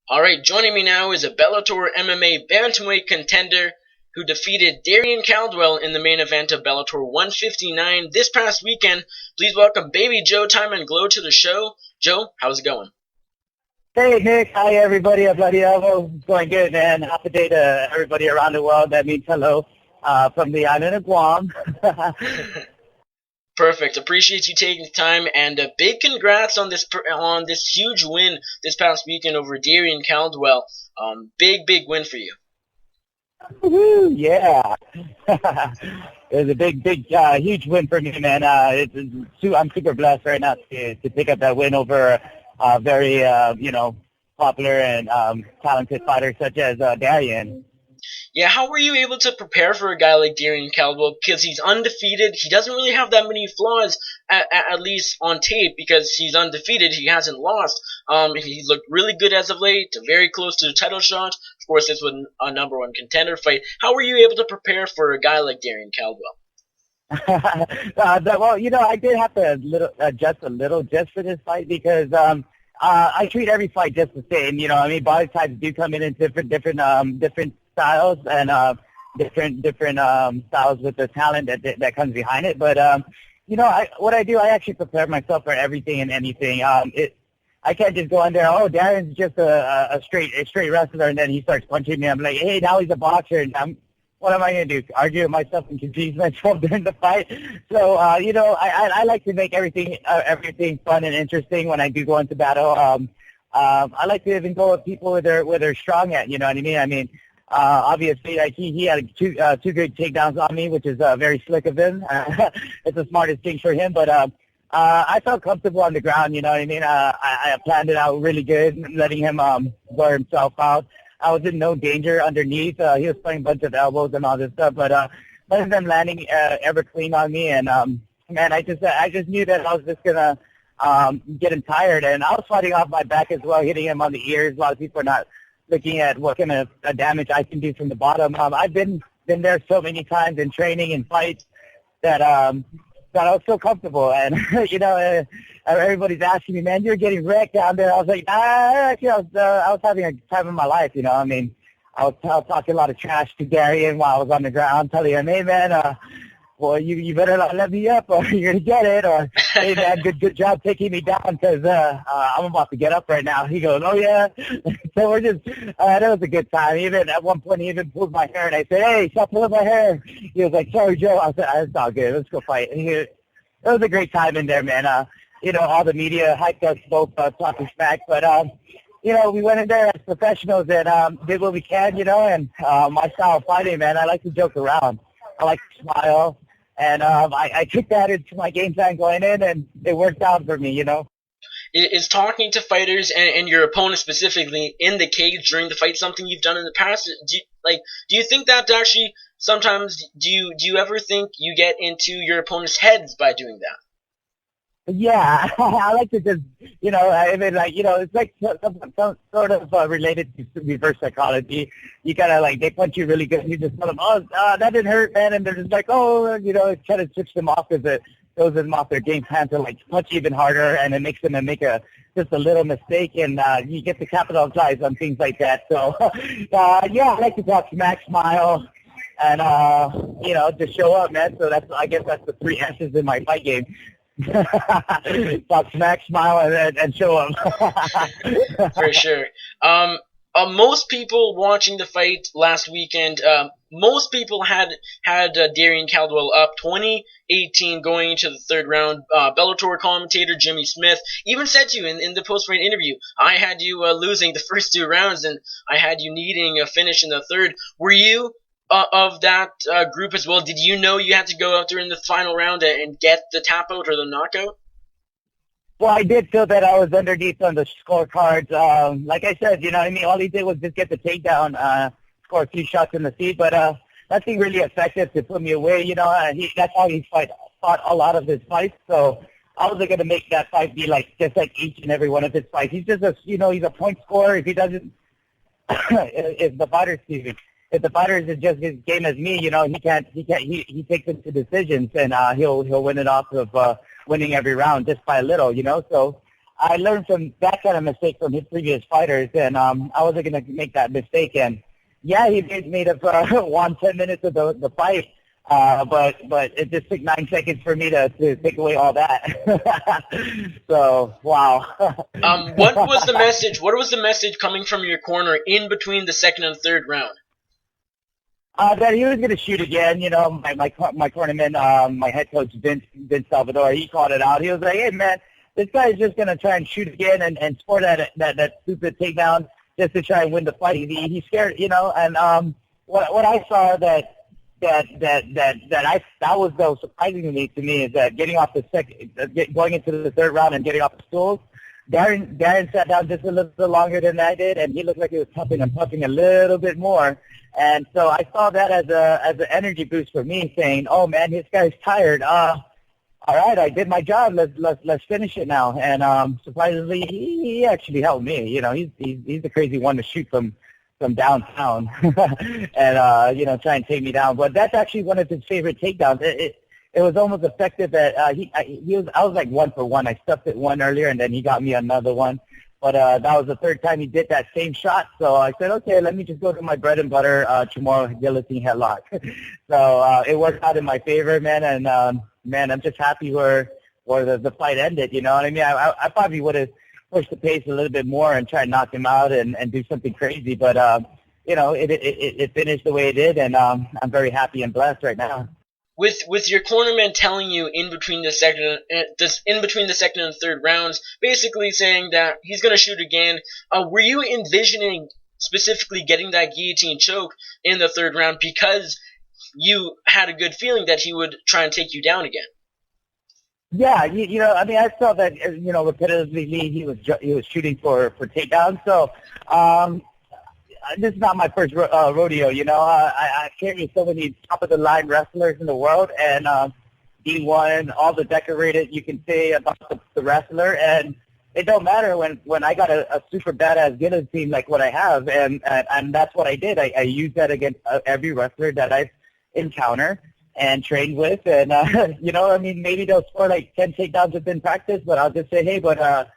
All right, joining me now is a Bellator MMA bantamweight contender who defeated Darrion Caldwell in the main event of Bellator 159 this past weekend. Please welcome baby Joe Taimanglo to the show. Joe, how's it going? Hey, Nick. Hi, everybody. It's going good, man. Happy day to everybody around the world. That means hello from the island of Guam. Perfect. Appreciate you taking the time, and a big congrats on this huge win this past weekend over Darrion Caldwell. Big win for you. Woo-hoo, yeah. It was a huge win for me, man. I'm super blessed right now to pick up that win over a very, popular and talented fighter such as Darrion. Yeah, how were you able to prepare for a guy like Darrion Caldwell? Because he's undefeated. He doesn't really have that many flaws, at least on tape, because he's undefeated. He hasn't lost. He looked really good as of late, very close to the title shot. Of course, this was a number one contender fight. How were you able to prepare for a guy like Darrion Caldwell? I did have to adjust a little just for this fight because I treat every fight just the same. Body types do come in different styles and different styles with the talent that comes behind it. But I actually prepare myself for everything and anything. I can't just go in there. Oh, Darrion's just a straight wrestler, and then he starts punching me. I'm like, hey, now he's a boxer, and what am I going to do? Argue with myself and confuse myself during the fight? So, I like to make everything fun and interesting when I do go into battle. I like to even go with people where they're strong at. You know what I mean? Obviously, like he had two good takedowns on me, which is very slick of him. It's the smartest thing for him. But I felt comfortable on the ground. You know what I mean? I planned it out really good, letting him wear himself out. I was in no danger underneath. He was playing a bunch of elbows and all this stuff, but none of them landing ever clean on me. And man, I just knew that I was just gonna get him tired. And I was fighting off my back as well, hitting him on the ears. A lot of people are not looking at what kind of damage I can do from the bottom. I've been there so many times in training and fights that I was so comfortable. And everybody's asking me, man, you're getting wrecked down there. I was like, I was having a time of my life. I was talking a lot of trash to Darrion while I was on the ground, telling him, hey, man, well, you better not let me up or you're going to get it. Or, hey, man, good job taking me down because I'm about to get up right now. He goes, oh, yeah. So we're just, that was a good time. Even at one point, he even pulled my hair, and I said, hey, stop pulling my hair. He was like, sorry, Joe. I said, it's all good. Let's go fight. And it was a great time in there, man. All the media hyped us both talking smack. But, we went in there as professionals and did what we can, and my style of fighting, man, I like to joke around. I like to smile. And I took that into my game plan going in, and it worked out for me, Is talking to fighters and your opponent specifically in the cage during the fight something you've done in the past? Do you think that actually sometimes do you ever think you get into your opponent's heads by doing that? Yeah, I like to just, it's like some sort of related to reverse psychology. You gotta they punch you really good, and you just tell them, oh, that didn't hurt, man, and they're just like, oh, try to switch them off because it throws them off their game plan to punch even harder, and it makes them make just a little mistake, and you get to capitalize on things like that. So, I like to talk smack, smile, and just show up, man. So I guess that's the three S's in my fight game. Talk smack, smile, and show up. For sure. Most people watching the fight last weekend, most people had Darrion Caldwell up 20-18 going into the third round. Bellator commentator Jimmy Smith even said to you in the post-fight interview, I had you losing the first two rounds, and I had you needing a finish in the third. Were you of that group as well? Did you know you had to go out there in the final round and get the tap out or the knockout? Well, I did feel that I was underneath on the scorecards. Like I said, all he did was just get the takedown, score a few shots in the feet, but nothing really effective to put me away. That's how he fought a lot of his fights. So I wasn't going to make that fight be just like each and every one of his fights. He's just he's a point scorer. If he doesn't, if the fighter is just his game as me, he takes it to decisions, and he'll win it off of winning every round just by a little, So I learned from that kind of mistake from his previous fighters, and I wasn't going to make that mistake. And yeah, he made up won 10 minutes of the fight, but it just took 9 seconds for me to take away all that. So wow. What was the message? What was the message coming from your corner in between the second and third round? That he was going to shoot again. You know, my cornerman, my head coach Vince Salvador, he called it out. He was like, "Hey man, this guy's just going to try and shoot again and score that stupid takedown just to try and win the fight. He's scared, you know." And what I saw that was so surprising to me is that getting off the going into the third round and getting off the stools, Darrion sat down just a little longer than I did, and he looked like he was pumping a little bit more. And so I saw that as an energy boost for me, saying, "Oh man, this guy's tired. All right, I did my job. Let's finish it now." And surprisingly, he actually helped me. You know, he's the crazy one to shoot from downtown, and you know, try and take me down. But that's actually one of his favorite takedowns. It was almost effective that I was like 1 for 1. I stuffed it one earlier, and then he got me another one. But that was the third time he did that same shot. So I said, okay, let me just go to my bread and butter Chamorro guillotine headlock. So it worked out in my favor, man. And man, I'm just happy where the fight ended. You know what I mean? I probably would have pushed the pace a little bit more and tried to knock him out and do something crazy. But you know, it finished the way it did, and I'm very happy and blessed right now. With your cornerman telling you in between the second and third rounds, basically saying that he's going to shoot again, were you envisioning specifically getting that guillotine choke in the third round because you had a good feeling that he would try and take you down again? Yeah, you know, I mean, I saw that, you know, repetitively he was shooting for takedowns. So this is not my first rodeo, you know. I carry so many top-of-the-line wrestlers in the world, and D1, all the decorated you can say about the wrestler, and it don't matter when I got a super badass guillotine like what I have, and that's what I did. I used that against every wrestler that I've encountered and trained with, and, you know, I mean, maybe they'll score like 10 takedowns within practice, but I'll just say, hey, but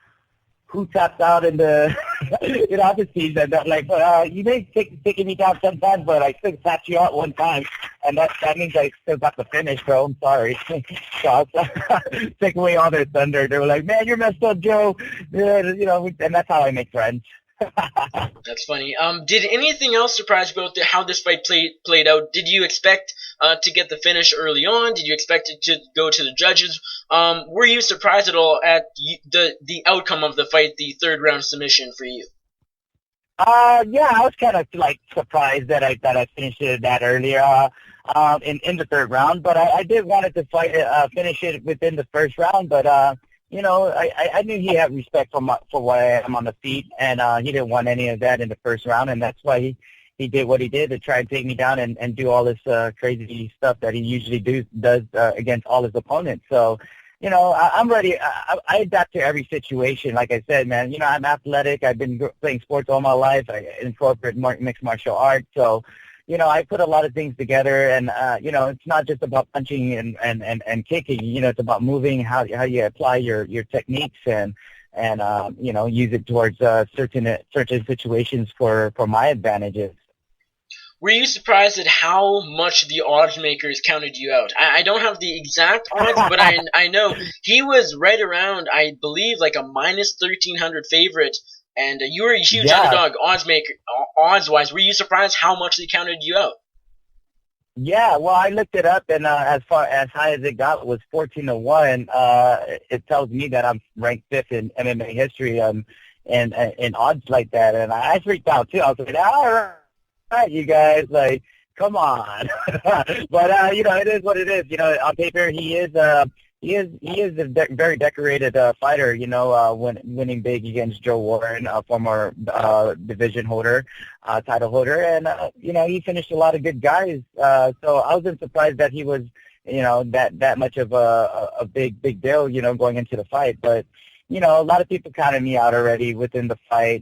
who taps out in the, you know, I'll just tease them. Like, you may taking me down sometimes, but I still tapped you out one time, and that means I still got the finish, bro. I'm sorry. So I'll take away all their thunder. They were like, man, you're messed up, Joe. Yeah, you know, and that's how I make friends. That's funny. Did anything else surprise you about how this fight played out? Did you expect to get the finish early on? Did you expect it to go to the judges? Were you surprised at all at the outcome of the fight, the third round submission for you? Yeah, I was kind of like surprised that I finished it that earlier in the third round, but I did wanted to finish it within the first round, but you know, I knew he had respect for why I am on the feet, and he didn't want any of that in the first round, and that's why he did what he did to try and take me down and do all this crazy stuff that he usually does against all his opponents. So, you know, I'm ready. I adapt to every situation. Like I said, man, you know, I'm athletic. I've been playing sports all my life. I incorporate mixed martial arts. So, you know, I put a lot of things together, and you know, it's not just about punching and kicking. You know, it's about moving, how you apply your techniques and you know, use it towards certain situations for my advantages. Were you surprised at how much the odds makers counted you out? I don't have the exact odds, but I know he was right around, I believe, like a minus 1,300 favorite. And you were a huge underdog odds-wise. Were you surprised how much they counted you out? Yeah, well, I looked it up, and as high as it got was 14-1. It tells me that I'm ranked 5th in MMA history in odds like that. And I freaked out, too. I was like, all right, you guys, like, come on. But, you know, it is what it is. You know, on paper, he is a very decorated fighter, you know, winning big against Joe Warren, former division holder, title holder, and you know, he finished a lot of good guys. So I wasn't surprised that he was, you know, that much of a big deal, you know, going into the fight. But you know, a lot of people counted me out already within the fight.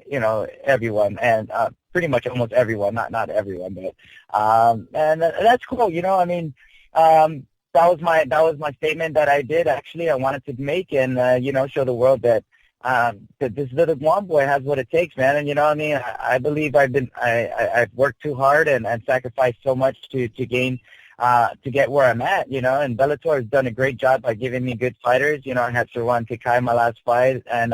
You know, everyone, and pretty much almost everyone, not everyone, but and that's cool. You know, I mean. that was my statement that I did actually. I wanted to make and show the world that this little Guam boy has what it takes, man. And you know what I mean? I believe I've worked too hard and sacrificed so much to gain to get where I'm at, and Bellator has done a great job by giving me good fighters. I had Sirwan Kikai my last fight and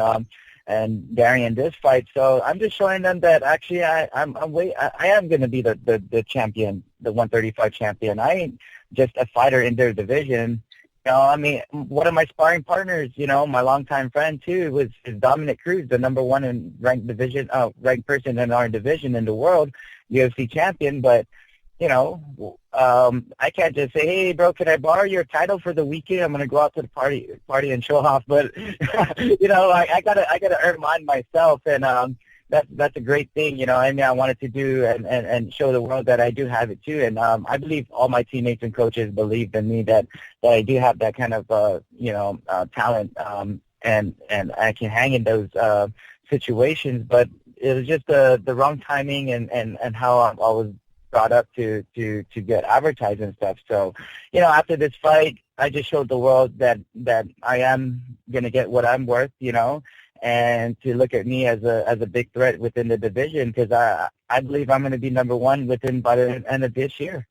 Darrion this fight. So I'm just showing them that actually I am going to be the champion, the 135 champion. I ain't just a fighter in their division. One of my sparring partners, my longtime friend too, is Dominic Cruz, the number one in ranked person in our division in the world, UFC champion. But I can't just say, hey, bro, can I borrow your title for the weekend? I'm gonna go out to the party and show off. But I gotta earn mine myself, and that's a great thing. I wanted to do and show the world that I do have it too. And I believe all my teammates and coaches believed in me that I do have that kind of talent, and I can hang in those situations. But it was just the wrong timing and how I was brought up to get advertised and stuff. So, after this fight, I just showed the world that I am gonna get what I'm worth, and to look at me as a big threat within the division, because I believe I'm gonna be number one by the end of this year.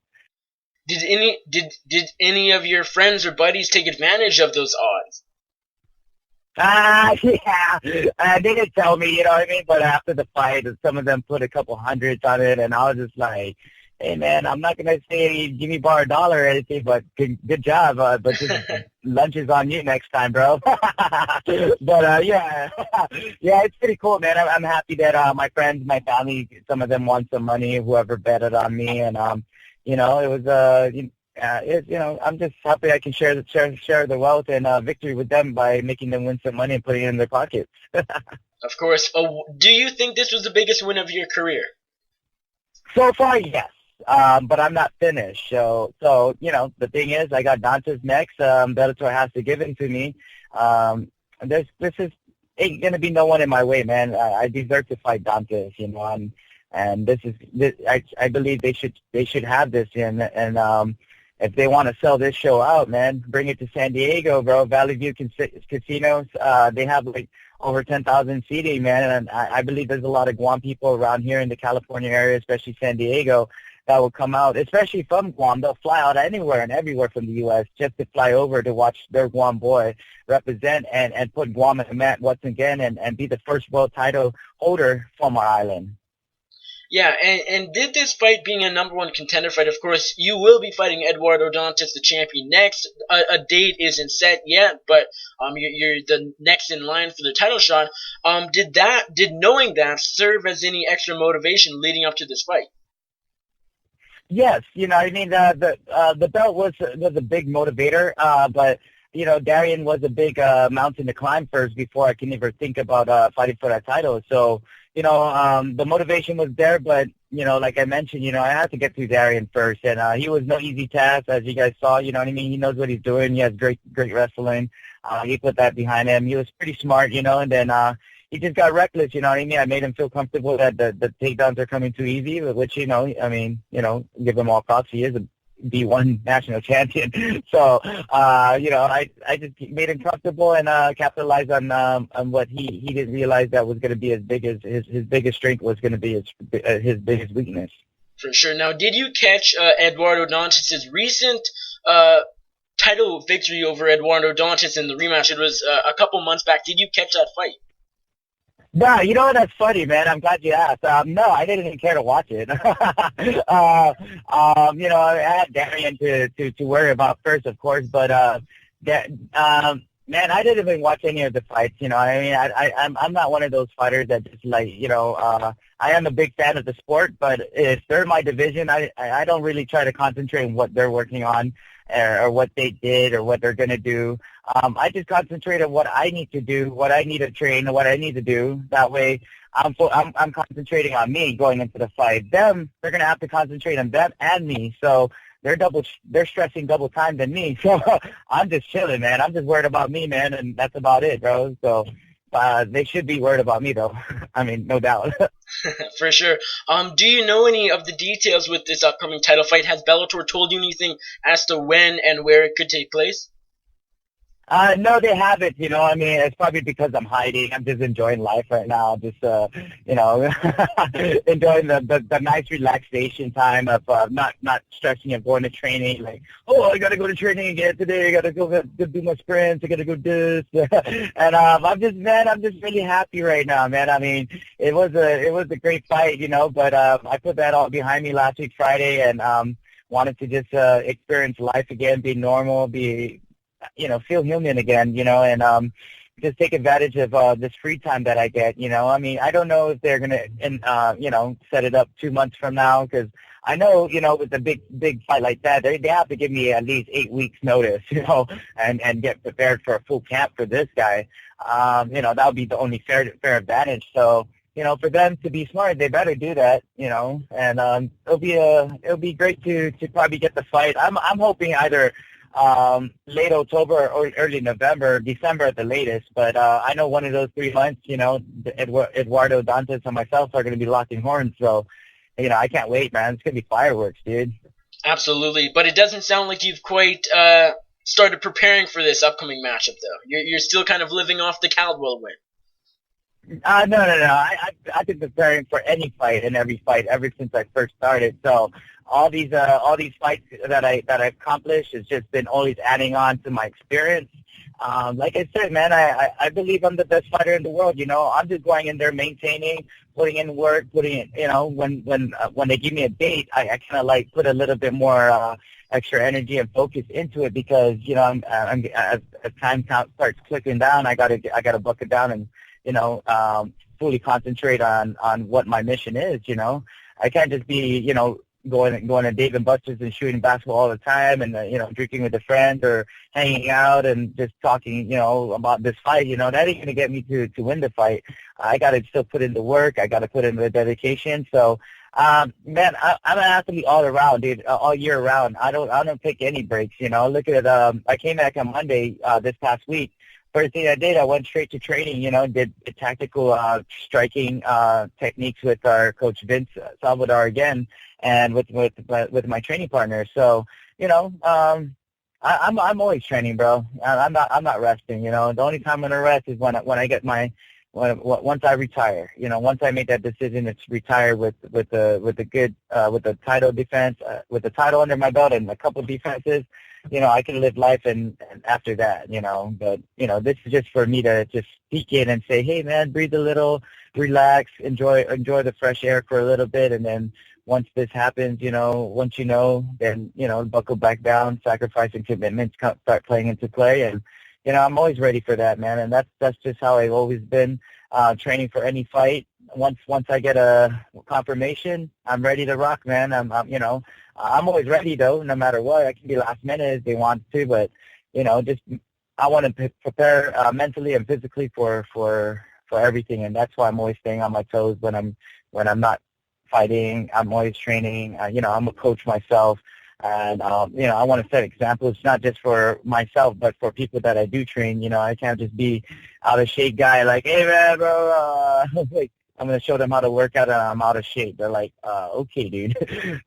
Did any of your friends or buddies take advantage of those odds? Yeah. They didn't tell me, you know what I mean? But after the fight, some of them put a couple hundreds on it, and I was just like, hey, man, I'm not going to say give me bar $1 or anything, but good job. But just lunch is on you next time, bro. But, yeah, it's pretty cool, man. I'm happy that my friends, my family, some of them won some money, whoever betted on me. And, it was I'm just happy I can share the wealth and victory with them by making them win some money and putting it in their pockets. Of course. Do you think this was the biggest win of your career? So far, yes. But I'm not finished. So the thing is, I got Dantas next. Bellator has to give it to me. Ain't gonna be no one in my way, man. I deserve to fight Dantas, and I believe they should have this, and if they want to sell this show out, man, bring it to San Diego, bro. Valley View Casinos, they have like over 10,000 seating, man, and I believe there's a lot of Guam people around here in the California area, especially San Diego, that will come out, especially from Guam. They'll fly out anywhere and everywhere from the U.S. just to fly over to watch their Guam boy represent and put Guam on the map once again and be the first world title holder from our island. Yeah, and did this fight being a number one contender fight, of course, you will be fighting Eduardo Dantas, the champion, next. A date isn't set yet, but you're the next in line for the title shot. Did knowing that serve as any extra motivation leading up to this fight? Yes, the belt was a big motivator, but Darrion was a big mountain to climb first before I can ever think about fighting for that title. So, the motivation was there, but, like I mentioned, I had to get through Darrion first, and he was no easy task, as you guys saw, you know what I mean? He knows what he's doing. He has great wrestling. He put that behind him. He was pretty smart, and then he just got reckless, you know what I mean? I made him feel comfortable that the takedowns are coming too easy, which, give him all props. He is a B1 national champion. So, I just made him comfortable and capitalized on what he didn't realize that was going to be his biggest strength was going to be his biggest weakness. For sure. Now, did you catch Eduardo Dantas' recent title victory over Eduardo Dantas in the rematch? It was a couple months back. Did you catch that fight? No, that's funny, man. I'm glad you asked. No, I didn't even care to watch it. I had Darrion to worry about first, of course, but man, I didn't even watch any of the fights. I'm not one of those fighters that just I am a big fan of the sport, but if they're my division, I don't really try to concentrate on what they're working on or what they did or what they're going to do. I just concentrate on what I need to do, what I need to train, what I need to do. That way, I'm concentrating on me going into the fight. They're going to have to concentrate on them and me. So they're stressing double time than me. So I'm just chilling, man. I'm just worried about me, man, and that's about it, bro. So they should be worried about me, though. I mean, no doubt. For sure. Do you know any of the details with this upcoming title fight? Has Bellator told you anything as to when and where it could take place? No, they haven't. I mean, it's probably because I'm hiding. I'm just enjoying life right now. Just, enjoying the nice relaxation time of not stressing and going to training. Like, oh, I gotta go to training again today. I gotta go do my sprints. I gotta go do this. And I'm just really happy right now, man. I mean, it was a great fight, but I put that all behind me last week Friday, and wanted to just experience life again, be normal, feel human again, and just take advantage of this free time that I get, I mean, I don't know if they're going to, set it up 2 months from now, because I know, with a big fight like that, they have to give me at least 8 weeks notice, and get prepared for a full camp for this guy. That would be the only fair advantage. So, for them to be smart, they better do that, and it'll be great to probably get the fight. I'm hoping either late October or early November, December at the latest. But I know one of those 3 months, Eduardo Dantas and myself are going to be locking horns. So, I can't wait, man. It's going to be fireworks, dude. Absolutely. But it doesn't sound like you've quite started preparing for this upcoming matchup, though. You're still kind of living off the Caldwell win. No. I've been preparing for any fight and every fight ever since I first started. So all these fights that I accomplished has just been always adding on to my experience. Like I said, man, I believe I'm the best fighter in the world. I'm just going in there, maintaining, putting in work, when they give me a date, I kind of like put a little bit more extra energy and focus into it, because I'm as time count starts clicking down, I gotta buckle down and fully concentrate on what my mission is. I can't just be going to Dave and Buster's and shooting basketball all the time, and drinking with a friend or hanging out and just talking about this fight. That ain't gonna get me to win the fight. I gotta still put in the work. I gotta put in the dedication. So man, I'm an athlete all around, dude, all year round. I don't take any breaks. Look at I came back on Monday this past week. First thing I did, I went straight to training, did tactical striking techniques with our coach Vince Salvador again, and with my training partner. So, I'm always training, bro. I'm not resting. The only time I'm gonna rest is when I get once I retire. Once I make that decision to retire with the title defense, with the title under my belt and a couple of defenses. I can live life and after that, but, this is just for me to just peek in and say, hey, man, breathe a little, relax, enjoy the fresh air for a little bit. And then once this happens, once then, buckle back down, sacrifice and commitments start playing into play. And, I'm always ready for that, man. And that's just how I've always been training for any fight. Once I get a confirmation, I'm ready to rock, man. I'm always ready, though, no matter what. I can be last minute if they want to, but, I want to prepare mentally and physically for everything, and that's why I'm always staying on my toes when I'm not fighting. I'm always training. I'm a coach myself, and, I want to set examples, not just for myself, but for people that I do train. I can't just be out of shape guy like, hey, man, bro, like, I'm going to show them how to work out and I'm out of shape. They're like, okay, dude.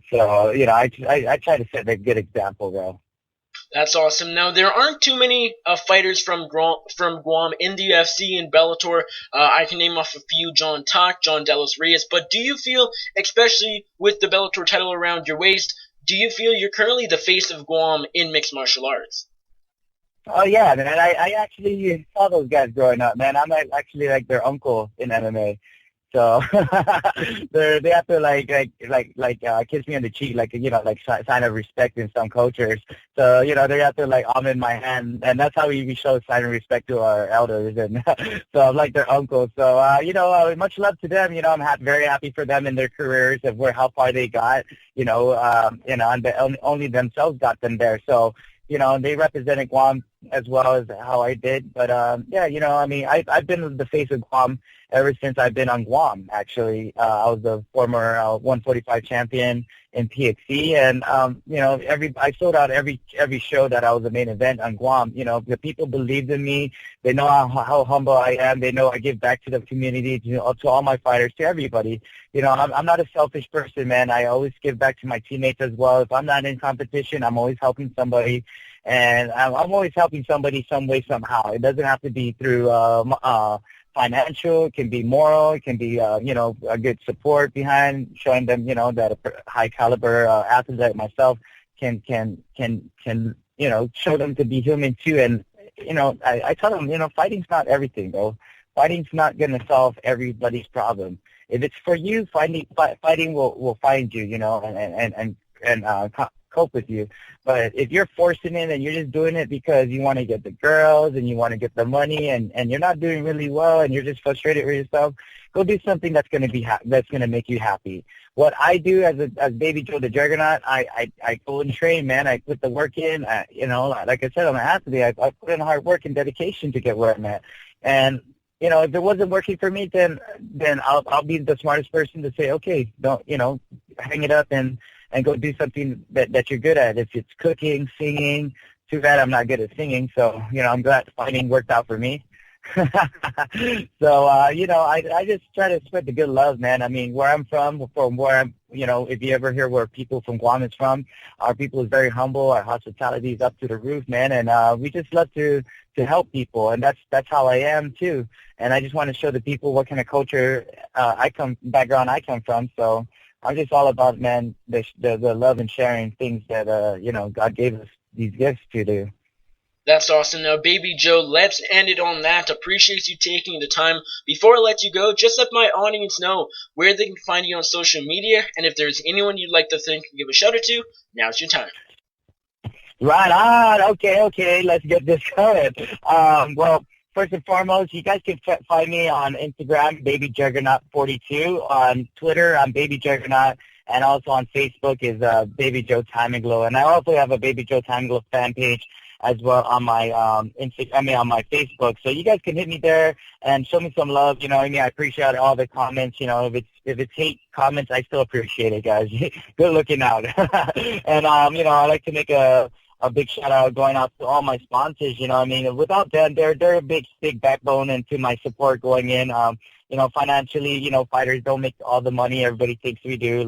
So, I try to set a good example, bro. That's awesome. Now, there aren't too many fighters from Guam in the UFC and Bellator. I can name off a few: John Tak, John Delos Reyes. But do you feel, especially with the Bellator title around your waist, do you feel you're currently the face of Guam in mixed martial arts? Oh, yeah, man. I actually saw those guys growing up, man. I'm actually like their uncle in MMA. So they have to like kiss me on the cheek, like sign of respect in some cultures. So they have to like in my hand, and that's how we show sign of respect to our elders. And so I'm like their uncle. So much love to them. I'm very happy for them in their careers of how far they got. And only themselves got them there. So they represented Guam as well as how I did. But yeah, I mean, I've been the face of Guam ever since I've been on Guam. Actually, I was the former 145 champion in PXC, and I sold out every show that I was the main event on Guam. The people believed in me. They know how humble I am. They know I give back to the community, to all my fighters, to everybody. I'm not a selfish person, man. I always give back to my teammates as well. If I'm not in competition, I'm always helping somebody. And I'm always helping somebody some way, somehow. It doesn't have to be through financial. It can be moral. It can be, a good support behind, showing them, that a high caliber athlete like myself can show them to be human too. And, I tell them, fighting's not everything, though. Fighting's not going to solve everybody's problem. If it's for you, fighting will find you, and cope with you. But if you're forcing it and you're just doing it because you want to get the girls and you want to get the money and you're not doing really well and you're just frustrated with yourself, go do something that's going to be that's going to make you happy. What I do as Baby Joe the Juggernaut, I go and train, man. I put the work in. Like I said, I'm an athlete. I put in hard work and dedication to get where I'm at. And if it wasn't working for me, then I'll be the smartest person to say, okay, don't hang it up and go do something that you're good at. If it's cooking, singing, too bad I'm not good at singing. So I'm glad fighting worked out for me. So I just try to spread the good love, man. I mean, where I'm from where I'm, if you ever hear where people from Guam is from, our people is very humble. Our hospitality is up to the roof, man, and we just love to help people, and that's how I am too. And I just want to show the people what kind of culture background I come from. So I'm just all about, man, the love and sharing things that God gave us these gifts to do. That's awesome. Now, Baby Joe, let's end it on that. Appreciate you taking the time. Before I let you go, just let my audience know where they can find you on social media, and if there's anyone you'd like to thank and give a shout out to, now's your time. Right on. Okay. Let's get this going. Well, first and foremost, you guys can find me on Instagram, Baby Juggernaut 42. On Twitter, I'm Baby Juggernaut. And also on Facebook is Baby Joe Taimanglo. And I also have a Baby Joe Taimanglo fan page as well on my on my Facebook. So you guys can hit me there and show me some love. I appreciate all the comments. If it's hate comments, I still appreciate it, guys. Good looking out. And I like to make a big shout out going out to all my sponsors. Without them, they're a big backbone into my support going in. Financially, fighters don't make all the money everybody thinks we do,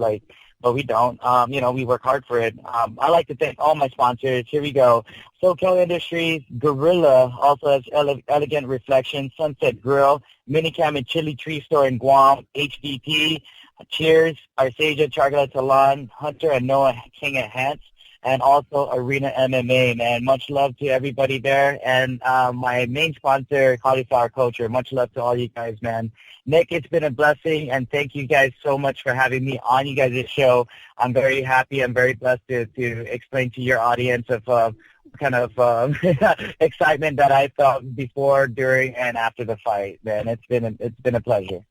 but we don't. We work hard for it. I like to thank all my sponsors. Here we go. SoCal Industries, Gorilla, also has Elegant Reflection, Sunset Grill, Minicam and Chili Tree Store in Guam, HDP, Cheers, Arceja, Chargala Talon, Hunter and Noah King at Hants, and also Arena MMA, man. Much love to everybody there. And my main sponsor, Cauliflower Culture. Much love to all you guys, man. Nick, it's been a blessing, and thank you guys so much for having me on you guys' show. I'm very happy. I'm very blessed to explain to your audience of kind of excitement that I felt before, during, and after the fight, man. It's been a pleasure.